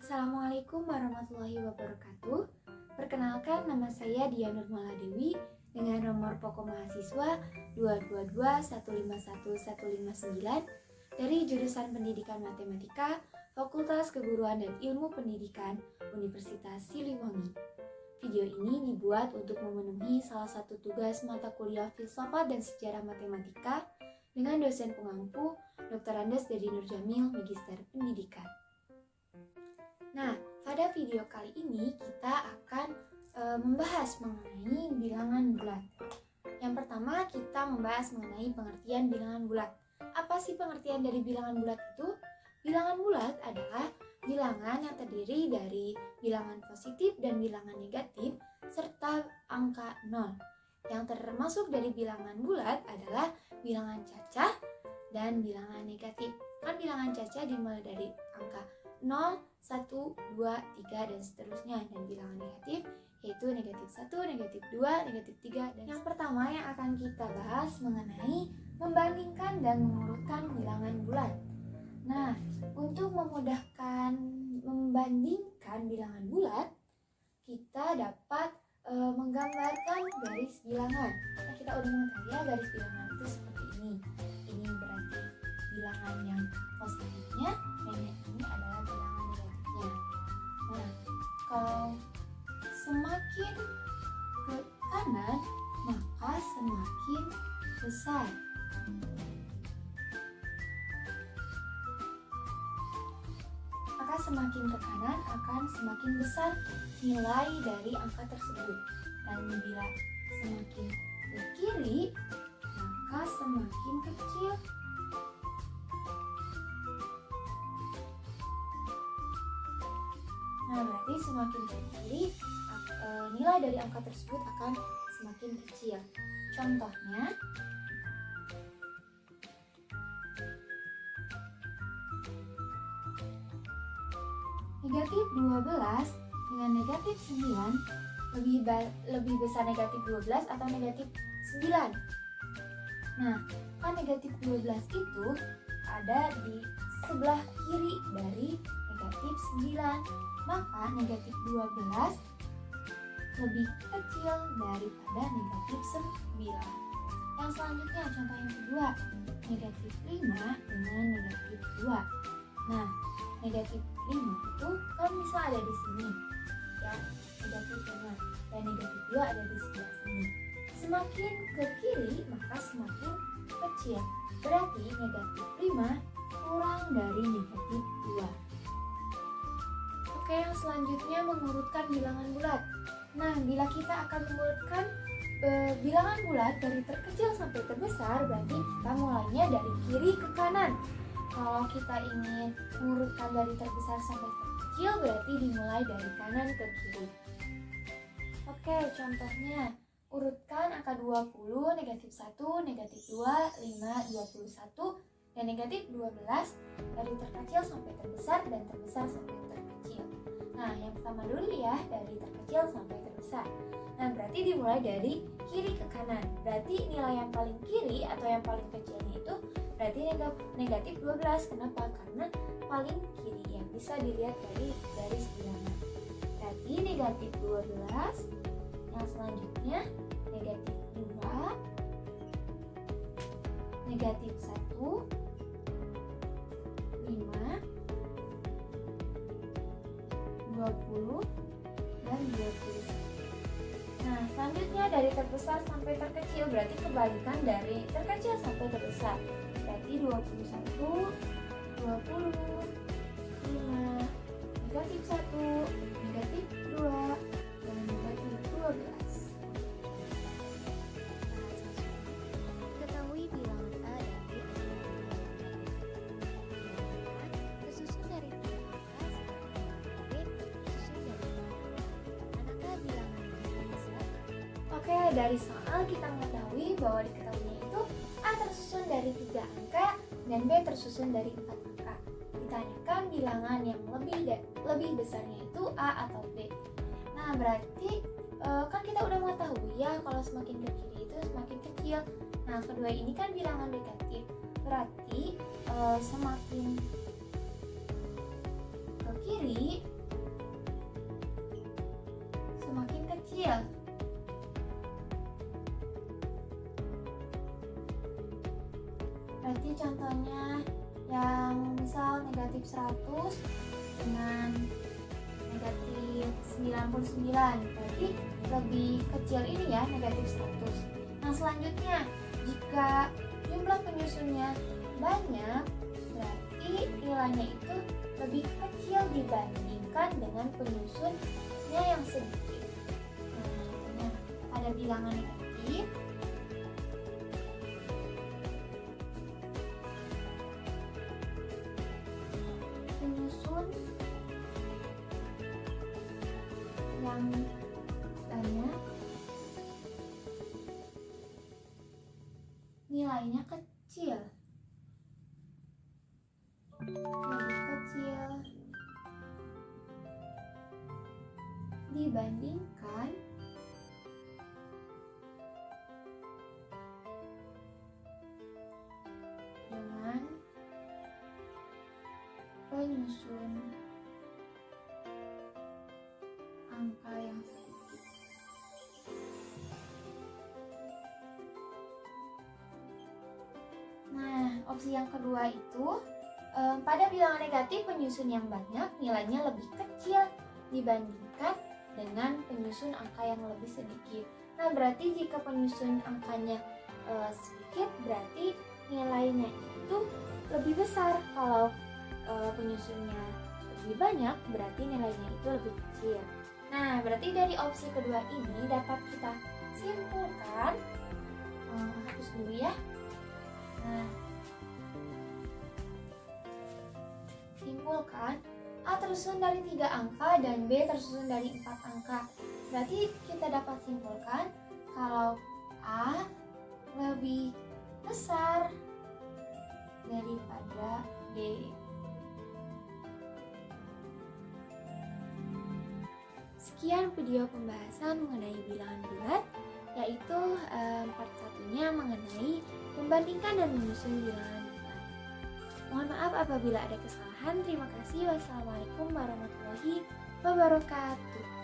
Assalamualaikum warahmatullahi wabarakatuh. Perkenalkan, nama saya Dian Nurmala Dewi dengan nomor pokok mahasiswa 222151159 dari jurusan Pendidikan Matematika, Fakultas Keguruan dan Ilmu Pendidikan, Universitas Siliwangi. Video ini dibuat untuk memenuhi salah satu tugas mata kuliah Filsafat dan Sejarah Matematika dengan dosen pengampu Dr. Andes Dedi Nurjamil, Magister Pendidikan. Nah, pada video kali ini kita akan membahas mengenai bilangan bulat. Yang pertama, kita membahas mengenai pengertian bilangan bulat. Apa sih pengertian dari bilangan bulat itu? Bilangan bulat adalah bilangan yang terdiri dari bilangan positif dan bilangan negatif serta angka 0. Yang termasuk dari bilangan bulat adalah bilangan cacah dan bilangan negatif. Kan bilangan cacah dimulai dari angka 0, 1, 2, 3, dan seterusnya. Dan bilangan negatif yaitu negatif 1, negatif 2, negatif 3. Dan yang pertama yang akan kita bahas mengenai membandingkan dan mengurutkan bilangan bulat. Nah, untuk memudahkan membandingkan bilangan bulat, kita dapat menggambarkan garis bilangan. Nah, kita udah mengetahui ya garis bilangan itu seperti ini. Ini berarti bilangan yang positifnya, dan yang ini adalah bilangan negatifnya. Nah, kalau semakin ke kanan, maka semakin besar. Maka semakin ke kanan akan semakin besar nilai dari angka tersebut. Dan bila semakin ke kiri, maka semakin kecil. Nah, berarti semakin ke kiri, nilai dari angka tersebut akan semakin kecil. Contohnya, negatif 12 dengan negatif 9 lebih besar negatif 12 atau negatif 9. Nah, kan negatif 12 itu ada di sebelah kiri dari negatif 9. Maka negatif 12 lebih kecil daripada negatif 9. Yang selanjutnya, contoh yang kedua, negatif 5 dengan negatif 2. Nah, negatif 5 itu kan bisa ada di sini, ya, negatif 5, dan negatif 2 ada di sebelah sini. Semakin ke kiri, maka semakin kecil. Berarti negatif 5 kurang dari negatif 2. Oke, yang selanjutnya mengurutkan bilangan bulat. Nah, bila kita akan mengurutkan bilangan bulat dari terkecil sampai terbesar, berarti kita mulainya dari kiri ke kanan. Kalau kita ingin mengurutkan dari terbesar sampai terkecil, berarti dimulai dari kanan ke kiri. Oke, contohnya, urutkan angka 20, negatif 1, negatif 2, 5, 21, dan negatif 12 dari terkecil sampai terbesar dan terbesar sampai terkecil. Nah, yang pertama dulu ya, dari terkecil sampai terbesar. Nah, berarti dimulai dari kiri ke kanan. Berarti nilai yang paling kiri atau yang paling kecilnya itu berarti negatif 12. Kenapa? Karena paling kiri yang bisa dilihat dari garis bilangan. Berarti negatif 12. Yang selanjutnya negatif 2, negatif 1, 5, 20, dan 21. Nah, selanjutnya dari terbesar sampai terkecil, berarti kebalikan dari terkecil sampai terbesar. Berarti 21, 20, 5, negatif 1, negatif 2, dan negatif 12. Ketahui bilangan A dan B tersusun dari 3 angka, sedangkan B tersusun dari 0. Manakah bilangan yang lebih besar? Oke, dari soal kita mengetahui bahwa diketahuinya itu A tersusun dari 3 angka dan B tersusun dari 4 angka. Ditanyakan bilangan yang lebih besarnya itu A atau B. Nah, berarti kan kita udah mengetahui ya kalau semakin ke kiri itu semakin kecil. Nah, kedua ini kan bilangan negatif. Berarti semakin ke kiri yang misal negatif 100 dengan negatif 99, berarti lebih kecil ini ya, negatif 100. Nah selanjutnya, jika jumlah penyusunnya banyak, berarti nilainya itu lebih kecil dibandingkan dengan penyusunnya yang sedikit. Nah, contohnya pada bilangan negatif, penyusun yang banyak nilainya kecil, lebih kecil dibandingkan dengan penyusun angka yang sedikit. Nah, opsi yang kedua itu pada bilangan negatif penyusun yang banyak nilainya lebih kecil dibandingkan dengan penyusun angka yang lebih sedikit. Nah, berarti jika penyusun angkanya sedikit, berarti nilainya itu lebih besar. Kalau penyusunnya lebih banyak, berarti nilainya itu lebih kecil. Nah, berarti dari opsi kedua ini dapat kita simpulkan. Hapus dulu ya. Nah, simpulkan A tersusun dari 3 angka dan B tersusun dari 4 angka. Berarti kita dapat simpulkan kalau A lebih besar daripada B. Sekian video pembahasan mengenai bilangan bulat, yaitu part satunya mengenai membandingkan dan menyusun bilangan bulat. Mohon maaf apabila ada kesalahan. Terima kasih. Wassalamualaikum warahmatullahi wabarakatuh.